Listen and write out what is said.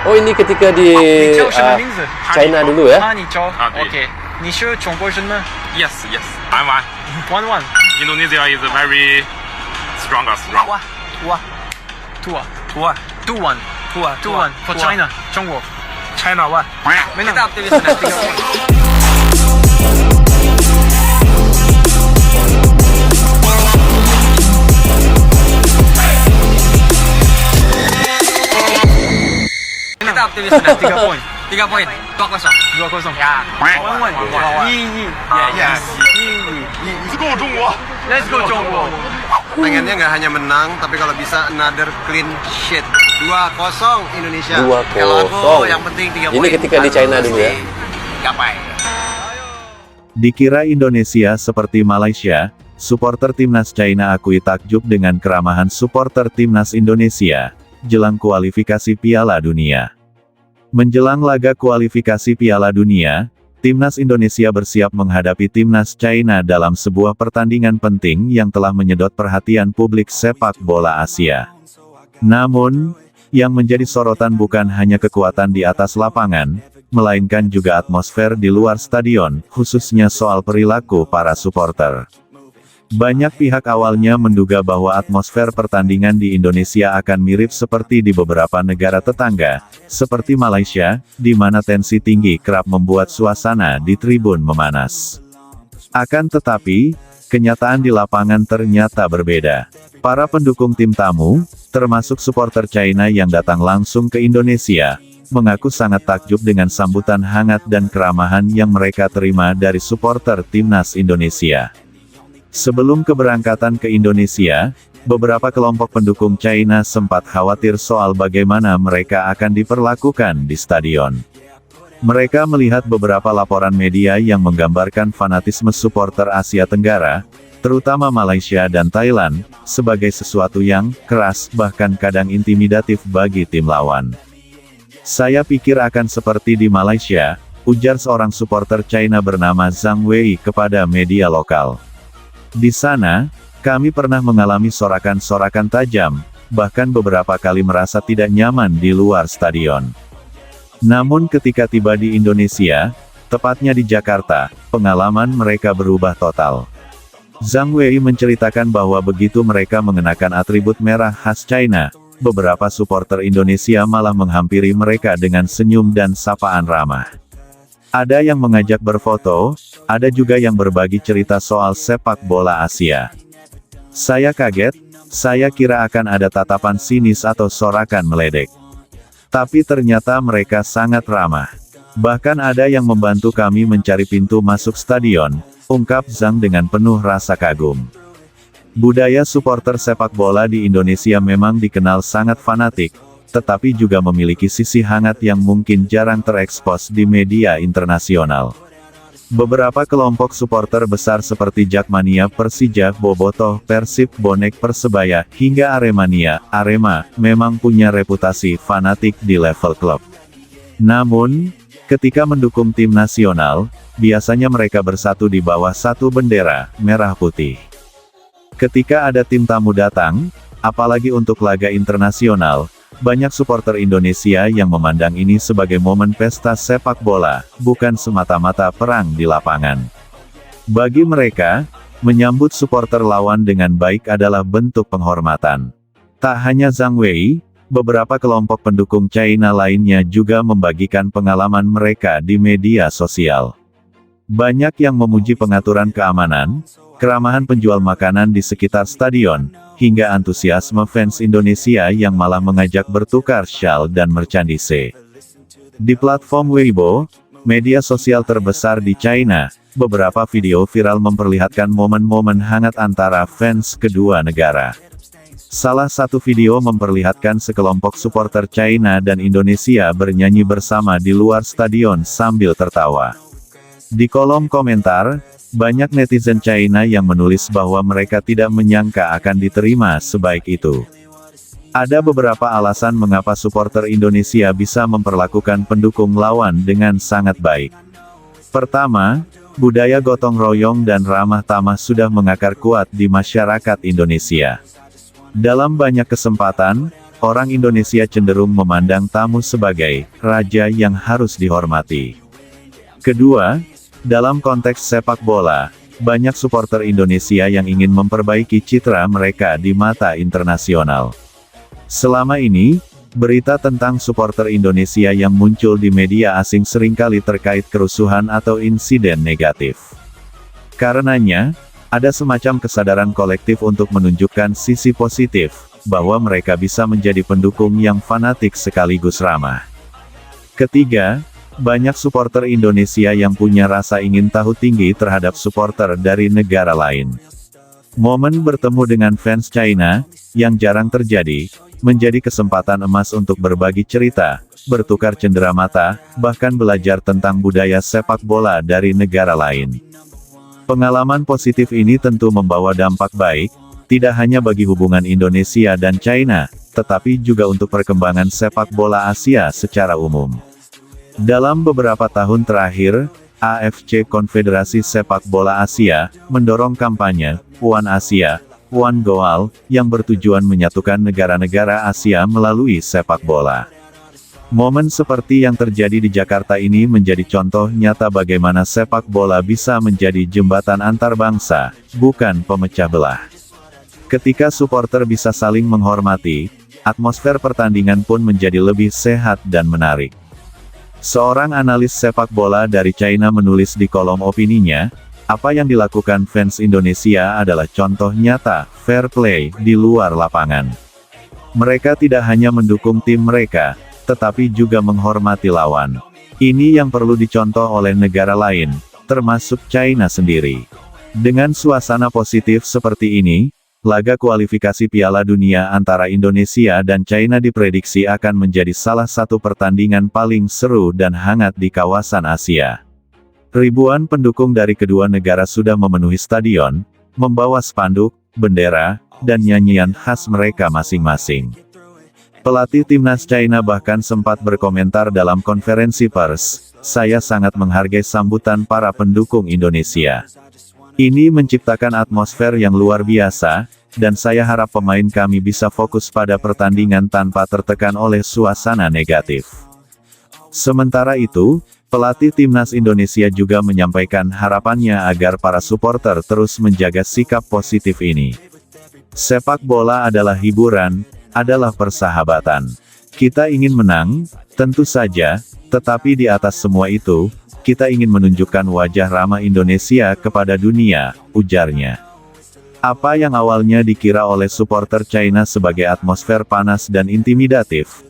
Oh, ini ketika di 你叫什么名字？ China dulu ya? 你叫对 OK。你是中国人吗 Yes, yes. I'm one. ？One. Indonesia is very strongest. Two one for China 中国。 China one. Menang. Kita optimis sudah 3 poin. Kita optimis sudah 3 poin. 3 poin. 2-0. 2-0. Ya. One. 1-1. Yes. Let's go 中国。 Pengennya nggak hanya menang, tapi kalau bisa another clean sheet. 2-0 Indonesia. 2-0. Kalau aku yang penting 3 poin. Ini ketika di China dulu ya? Gapai. Dikira Indonesia seperti Malaysia, supporter timnas China akui takjub dengan keramahan supporter timnas Indonesia jelang kualifikasi Piala Dunia. Menjelang laga kualifikasi Piala Dunia, timnas Indonesia bersiap menghadapi timnas China dalam sebuah pertandingan penting yang telah menyedot perhatian publik sepak bola Asia. Namun, yang menjadi sorotan bukan hanya kekuatan di atas lapangan, melainkan juga atmosfer di luar stadion, khususnya soal perilaku para supporter. Banyak pihak awalnya menduga bahwa atmosfer pertandingan di Indonesia akan mirip seperti di beberapa negara tetangga, seperti Malaysia, di mana tensi tinggi kerap membuat suasana di tribun memanas. Akan tetapi, kenyataan di lapangan ternyata berbeda. Para pendukung tim tamu, termasuk supporter China yang datang langsung ke Indonesia, mengaku sangat takjub dengan sambutan hangat dan keramahan yang mereka terima dari supporter timnas Indonesia. Sebelum keberangkatan ke Indonesia, beberapa kelompok pendukung China sempat khawatir soal bagaimana mereka akan diperlakukan di stadion. Mereka melihat beberapa laporan media yang menggambarkan fanatisme supporter Asia Tenggara, terutama Malaysia dan Thailand, sebagai sesuatu yang keras bahkan kadang intimidatif bagi tim lawan. Saya pikir akan seperti di Malaysia, ujar seorang supporter China bernama Zhang Wei kepada media lokal. Di sana, kami pernah mengalami sorakan-sorakan tajam, bahkan beberapa kali merasa tidak nyaman di luar stadion. Namun ketika tiba di Indonesia, tepatnya di Jakarta, pengalaman mereka berubah total. Zhang Wei menceritakan bahwa begitu mereka mengenakan atribut merah khas China, beberapa supporter Indonesia malah menghampiri mereka dengan senyum dan sapaan ramah. Ada yang mengajak berfoto, ada juga yang berbagi cerita soal sepak bola Asia. Saya kaget, saya kira akan ada tatapan sinis atau sorakan meledek. Tapi ternyata mereka sangat ramah. Bahkan ada yang membantu kami mencari pintu masuk stadion, ungkap Zhang dengan penuh rasa kagum. Budaya supporter sepak bola di Indonesia memang dikenal sangat fanatik, tetapi juga memiliki sisi hangat yang mungkin jarang terekspos di media internasional. Beberapa kelompok supporter besar seperti Jakmania Persija, Bobotoh, Persib, Bonek Persebaya, hingga Aremania, Arema, memang punya reputasi fanatik di level klub. Namun, ketika mendukung tim nasional, biasanya mereka bersatu di bawah satu bendera, merah putih. Ketika ada tim tamu datang, apalagi untuk laga internasional, banyak supporter Indonesia yang memandang ini sebagai momen pesta sepak bola, bukan semata-mata perang di lapangan. Bagi mereka, menyambut supporter lawan dengan baik adalah bentuk penghormatan. Tak hanya Zhang Wei, beberapa kelompok pendukung China lainnya juga membagikan pengalaman mereka di media sosial. Banyak yang memuji pengaturan keamanan, keramahan penjual makanan di sekitar stadion, hingga antusiasme fans Indonesia yang malah mengajak bertukar syal dan merchandise. Di platform Weibo, media sosial terbesar di China, beberapa video viral memperlihatkan momen-momen hangat antara fans kedua negara. Salah satu video memperlihatkan sekelompok supporter China dan Indonesia bernyanyi bersama di luar stadion sambil tertawa. Di kolom komentar, banyak netizen China yang menulis bahwa mereka tidak menyangka akan diterima sebaik itu. Ada beberapa alasan mengapa supporter Indonesia bisa memperlakukan pendukung lawan dengan sangat baik. Pertama, budaya gotong royong dan ramah tamah sudah mengakar kuat di masyarakat Indonesia. Dalam banyak kesempatan, orang Indonesia cenderung memandang tamu sebagai raja yang harus dihormati. Kedua, dalam konteks sepak bola, banyak supporter Indonesia yang ingin memperbaiki citra mereka di mata internasional. Selama ini, berita tentang supporter Indonesia yang muncul di media asing seringkali terkait kerusuhan atau insiden negatif. Karenanya, ada semacam kesadaran kolektif untuk menunjukkan sisi positif, bahwa mereka bisa menjadi pendukung yang fanatik sekaligus ramah. Ketiga, banyak supporter Indonesia yang punya rasa ingin tahu tinggi terhadap supporter dari negara lain. Momen bertemu dengan fans China, yang jarang terjadi, menjadi kesempatan emas untuk berbagi cerita, bertukar cenderamata, bahkan belajar tentang budaya sepak bola dari negara lain. Pengalaman positif ini tentu membawa dampak baik, tidak hanya bagi hubungan Indonesia dan China, tetapi juga untuk perkembangan sepak bola Asia secara umum. Dalam beberapa tahun terakhir, AFC Konfederasi Sepak Bola Asia, mendorong kampanye, One Asia, One Goal, yang bertujuan menyatukan negara-negara Asia melalui sepak bola. Momen seperti yang terjadi di Jakarta ini menjadi contoh nyata bagaimana sepak bola bisa menjadi jembatan antar bangsa, bukan pemecah belah. Ketika supporter bisa saling menghormati, atmosfer pertandingan pun menjadi lebih sehat dan menarik. Seorang analis sepak bola dari China menulis di kolom opininya, apa yang dilakukan fans Indonesia adalah contoh nyata, fair play, di luar lapangan. Mereka tidak hanya mendukung tim mereka, tetapi juga menghormati lawan. Ini yang perlu dicontoh oleh negara lain, termasuk China sendiri. Dengan suasana positif seperti ini, laga kualifikasi Piala Dunia antara Indonesia dan China diprediksi akan menjadi salah satu pertandingan paling seru dan hangat di kawasan Asia. Ribuan pendukung dari kedua negara sudah memenuhi stadion, membawa spanduk, bendera, dan nyanyian khas mereka masing-masing. Pelatih timnas China bahkan sempat berkomentar dalam konferensi pers, "Saya sangat menghargai sambutan para pendukung Indonesia. Ini menciptakan atmosfer yang luar biasa, dan saya harap pemain kami bisa fokus pada pertandingan tanpa tertekan oleh suasana negatif." Sementara itu, pelatih timnas Indonesia juga menyampaikan harapannya agar para supporter terus menjaga sikap positif ini. Sepak bola adalah hiburan, adalah persahabatan. Kita ingin menang, tentu saja, tetapi di atas semua itu, kita ingin menunjukkan wajah ramah Indonesia kepada dunia, ujarnya. Apa yang awalnya dikira oleh supporter China sebagai atmosfer panas dan intimidatif,